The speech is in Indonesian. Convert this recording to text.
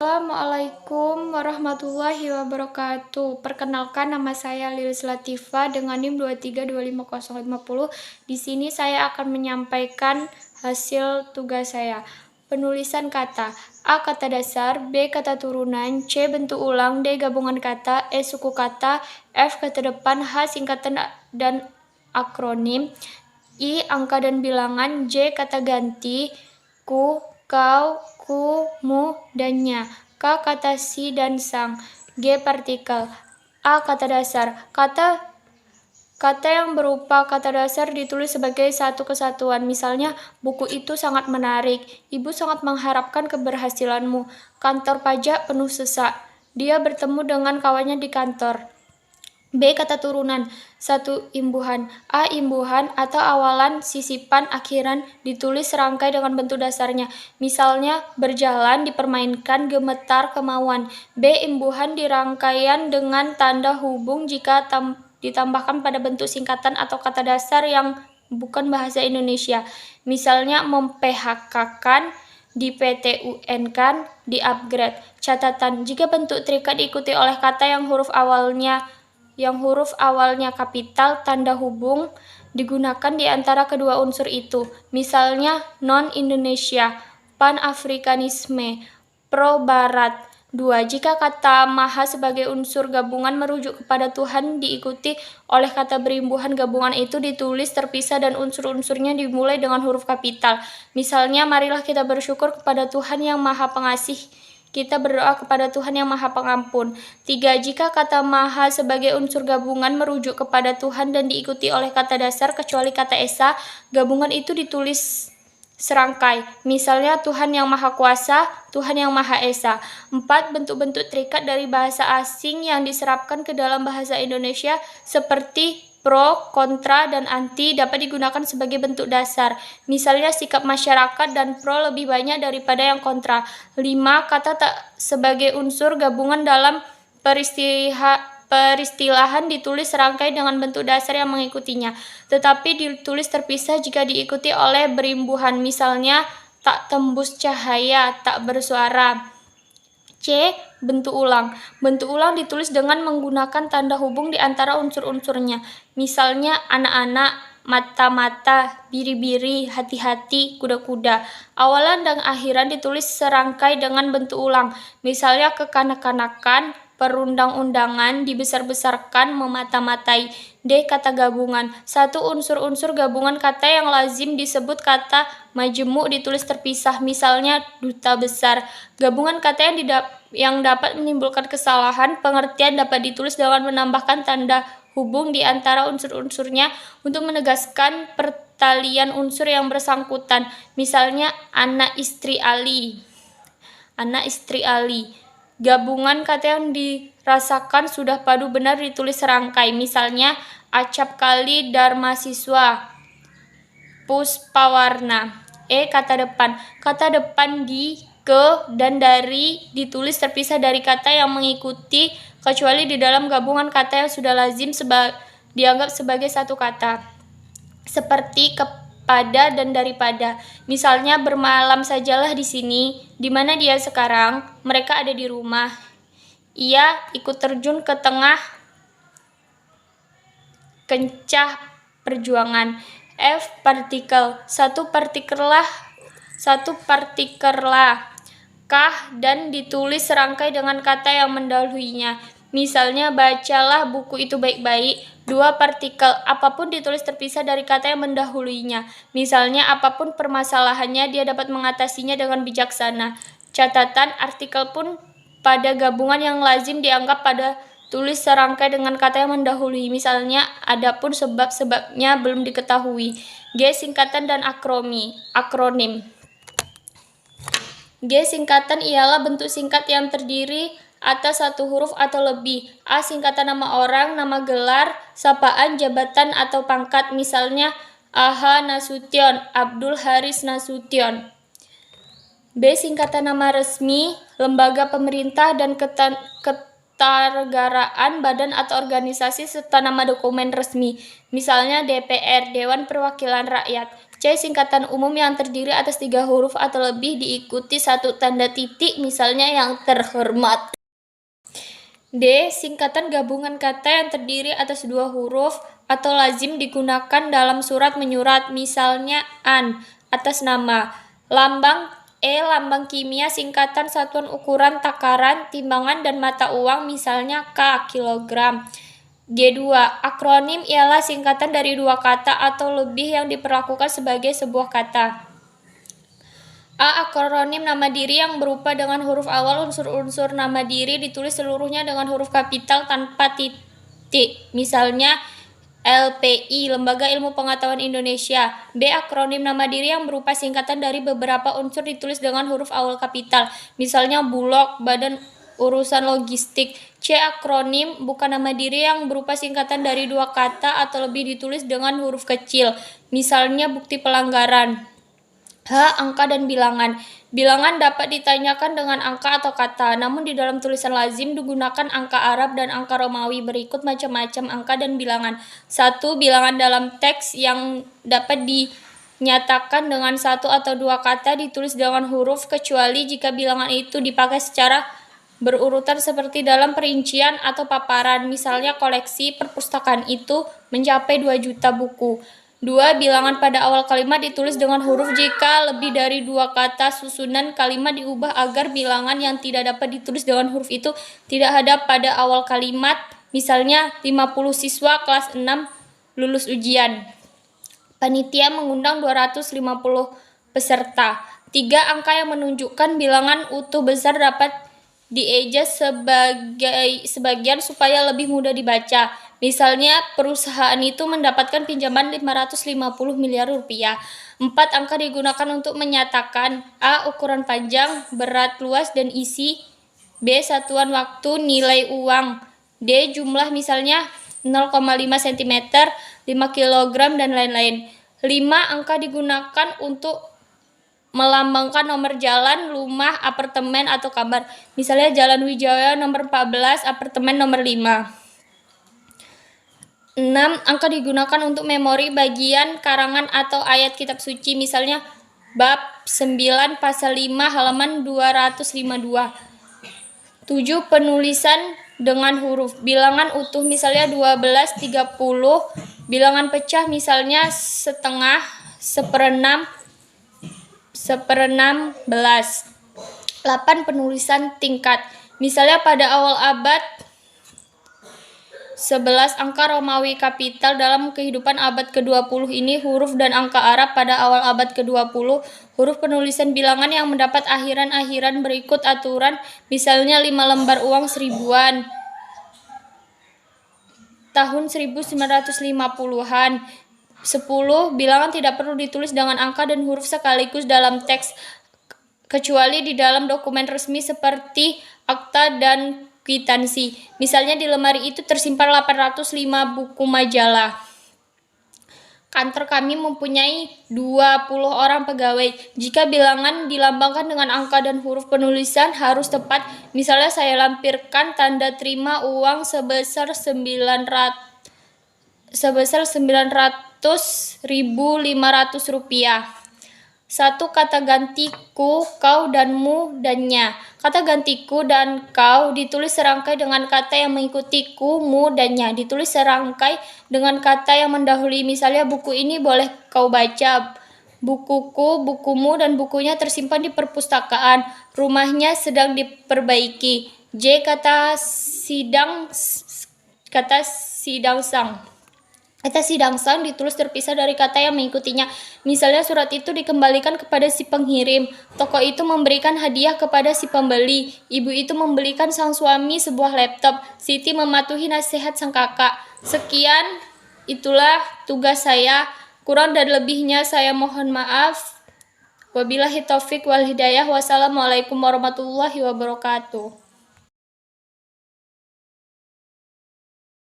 Assalamualaikum warahmatullahi wabarakatuh. Perkenalkan, nama saya Lilis Latifa dengan NIM 2325050. Di sini saya akan menyampaikan hasil tugas saya. Penulisan kata: A. Kata dasar, B. Kata turunan, C. Bentuk ulang, D. Gabungan kata, E. Suku kata, F. Kata depan, H. Singkatan dan akronim, I. Angka dan bilangan, J. Kata ganti, ku, kau, ku, mu, dan nya, K. Kata si dan sang, G. Partikel. A. Kata dasar. Kata yang berupa kata dasar ditulis sebagai satu kesatuan. Misalnya, buku itu sangat menarik. Ibu sangat mengharapkan keberhasilanmu. Kantor pajak penuh sesak. Dia bertemu dengan kawannya di kantor. B. Kata turunan. Satu imbuhan. A. Imbuhan atau awalan, sisipan, akhiran ditulis serangkai dengan bentuk dasarnya. Misalnya, berjalan, dipermainkan, gemetar, kemauan. B. Imbuhan dirangkaian dengan tanda hubung jika ditambahkan pada bentuk singkatan atau kata dasar yang bukan bahasa Indonesia. Misalnya, mem-PHK-kan, di-PTUN-kan, di-upgrade. Catatan: jika bentuk terikat diikuti oleh kata yang huruf awalnya kapital, tanda hubung digunakan di antara kedua unsur itu. Misalnya, non-Indonesia, pan-Afrikanisme, pro-Barat. 2. Jika kata maha sebagai unsur gabungan merujuk kepada Tuhan diikuti oleh kata berimbuhan gabungan itu ditulis terpisah dan unsur-unsurnya dimulai dengan huruf kapital. Misalnya, marilah kita bersyukur kepada Tuhan yang Maha Pengasih. Kita berdoa kepada Tuhan yang Maha Pengampun. 3. Jika kata maha sebagai unsur gabungan merujuk kepada Tuhan dan diikuti oleh kata dasar kecuali kata esa, gabungan itu ditulis serangkai. Misalnya, Tuhan yang Maha Kuasa, Tuhan yang Maha Esa. 4. Bentuk-bentuk terikat dari bahasa asing yang diserapkan ke dalam bahasa Indonesia seperti pro, kontra, dan anti dapat digunakan sebagai bentuk dasar. Misalnya, sikap masyarakat dan pro lebih banyak daripada yang kontra. 5. Kata tak sebagai unsur gabungan dalam peristilahan ditulis serangkai dengan bentuk dasar yang mengikutinya, tetapi ditulis terpisah jika diikuti oleh berimbuhan. Misalnya, tak tembus cahaya, tak bersuara. C. Bentuk ulang. Bentuk ulang ditulis dengan menggunakan tanda hubung di antara unsur-unsurnya. Misalnya, anak-anak, mata-mata, biri-biri, hati-hati, kuda-kuda. Awalan dan akhiran ditulis serangkai dengan bentuk ulang. Misalnya, kekanak-kanakan, perundang-undangan, dibesar-besarkan, memata-matai. D. Kata gabungan. Satu unsur-unsur gabungan kata yang lazim disebut kata majemuk ditulis terpisah. Misalnya, duta besar. Gabungan kata yang dapat menimbulkan kesalahan pengertian dapat ditulis dengan menambahkan tanda hubung di antara unsur-unsurnya untuk menegaskan pertalian unsur yang bersangkutan. Misalnya, anak istri Ali. Anak istri Ali. Gabungan kata yang dirasakan sudah padu benar ditulis serangkai. Misalnya, acap kali dharma siswa, puspawarna. E. Kata depan. Kata depan di, ke, dan dari ditulis terpisah dari kata yang mengikuti kecuali di dalam gabungan kata yang sudah lazim dianggap sebagai satu kata. Seperti kepada dan daripada. Misalnya, bermalam sajalah di sini. Di mana dia sekarang? Mereka ada di rumah. Ia ikut terjun ke tengah kencah perjuangan. F. Partikel. Satu partikerlah kah dan ditulis serangkai dengan kata yang mendahulunya. Misalnya, bacalah buku itu baik-baik. 2. Partikel. Apapun ditulis terpisah dari kata yang mendahulunya. Misalnya, apapun permasalahannya, dia dapat mengatasinya dengan bijaksana. Catatan: artikel pun pada gabungan yang lazim dianggap pada tulis serangkai dengan kata yang mendahului. Misalnya, adapun sebab-sebabnya belum diketahui. G. Singkatan dan akronim. G. Singkatan ialah bentuk singkat yang terdiri atas satu huruf atau lebih. A. Singkatan nama orang, nama gelar, sapaan, jabatan, atau pangkat. Misalnya, Aha Nasution, Abdul Haris Nasution. B. Singkatan nama resmi, lembaga pemerintah dan ketargaraan, badan atau organisasi, serta nama dokumen resmi. Misalnya, DPR, Dewan Perwakilan Rakyat. C. Singkatan umum yang terdiri atas 3 huruf atau lebih diikuti 1 tanda titik, misalnya yang terhormat. D. Singkatan gabungan kata yang terdiri atas 2 huruf atau lazim digunakan dalam surat menyurat, misalnya an, atas nama. Lambang lambang kimia singkatan satuan ukuran takaran, timbangan, dan mata uang, misalnya K, kilogram. G2. Akronim ialah singkatan dari 2 kata atau lebih yang diperlakukan sebagai sebuah kata. A. Akronim nama diri yang berupa dengan huruf awal unsur-unsur nama diri ditulis seluruhnya dengan huruf kapital tanpa titik, misalnya LPI, Lembaga Ilmu Pengetahuan Indonesia. B. Akronim nama diri yang berupa singkatan dari beberapa unsur ditulis dengan huruf awal kapital, misalnya Bulog, Badan Urusan Logistik. C. Akronim bukan nama diri yang berupa singkatan dari 2 kata atau lebih ditulis dengan huruf kecil, misalnya bukti pelanggaran. H. Angka dan bilangan. Bilangan dapat ditanyakan dengan angka atau kata, namun di dalam tulisan lazim digunakan angka Arab dan angka Romawi. Berikut macam-macam angka dan bilangan. 1. Bilangan dalam teks yang dapat dinyatakan dengan 1 atau 2 kata ditulis dengan huruf, kecuali jika bilangan itu dipakai secara berurutan seperti dalam perincian atau paparan. Misalnya koleksi perpustakaan itu mencapai 2 juta buku. 2. Bilangan pada awal kalimat ditulis dengan huruf jika lebih dari 2 kata susunan kalimat diubah agar bilangan yang tidak dapat ditulis dengan huruf itu tidak ada pada awal kalimat. Misalnya 50 siswa kelas 6 lulus ujian. Panitia mengundang 250 peserta. 3. Angka yang menunjukkan bilangan utuh besar dapat dieja sebagian supaya lebih mudah dibaca. Misalnya, perusahaan itu mendapatkan pinjaman 550 miliar rupiah. 4. Angka digunakan untuk menyatakan A. Ukuran panjang, berat, luas, dan isi. B. Satuan waktu, nilai uang. D. Jumlah, misalnya 0,5 cm, 5 kg, dan lain-lain. 5. Angka digunakan untuk melambangkan nomor jalan, rumah, apartemen, atau kamar. Misalnya Jalan Wijaya nomor 14, apartemen nomor 5. 6. Angka digunakan untuk memori bagian karangan atau ayat kitab suci, misalnya bab 9 pasal 5 halaman 252. 7. Penulisan dengan huruf. Bilangan utuh misalnya 12, 30. Bilangan pecah misalnya setengah, seperenam, 16. 8. Penulisan tingkat. Misalnya pada awal abad 11 angka Romawi kapital. Dalam kehidupan abad ke-20 ini huruf dan angka Arab pada awal abad ke-20. Huruf penulisan bilangan yang mendapat akhiran-akhiran berikut aturan, misalnya 5 lembar uang seribuan tahun 1950-an. 10. Bilangan tidak perlu ditulis dengan angka dan huruf sekaligus dalam teks, kecuali di dalam dokumen resmi seperti akta dan kwitansi. Misalnya di lemari itu tersimpan 805 buku majalah. Kantor kami mempunyai 20 orang pegawai. Jika bilangan dilambangkan dengan angka dan huruf penulisan harus tepat. Misalnya saya lampirkan tanda terima uang sebesar 900.500 rupiah. 1. Kata gantiku, kau, dan mu, dannya. Kata gantiku dan kau ditulis serangkai dengan kata yang mengikuti ku, mu, dannya. Ditulis serangkai dengan kata yang mendahului. Misalnya buku ini boleh kau baca. Bukuku, bukumu, dan bukunya tersimpan di perpustakaan. Rumahnya sedang diperbaiki. J. Kata sidang sang. Kata sidang sang ditulis terpisah dari kata yang mengikutinya. Misalnya surat itu dikembalikan kepada si pengirim. Toko itu memberikan hadiah kepada si pembeli. Ibu itu membelikan sang suami sebuah laptop. Siti mematuhi nasihat sang kakak. Sekian, itulah tugas saya. Kurang dan lebihnya saya mohon maaf. Wabillahi taufik wal hidayah. Wassalamualaikum warahmatullahi wabarakatuh.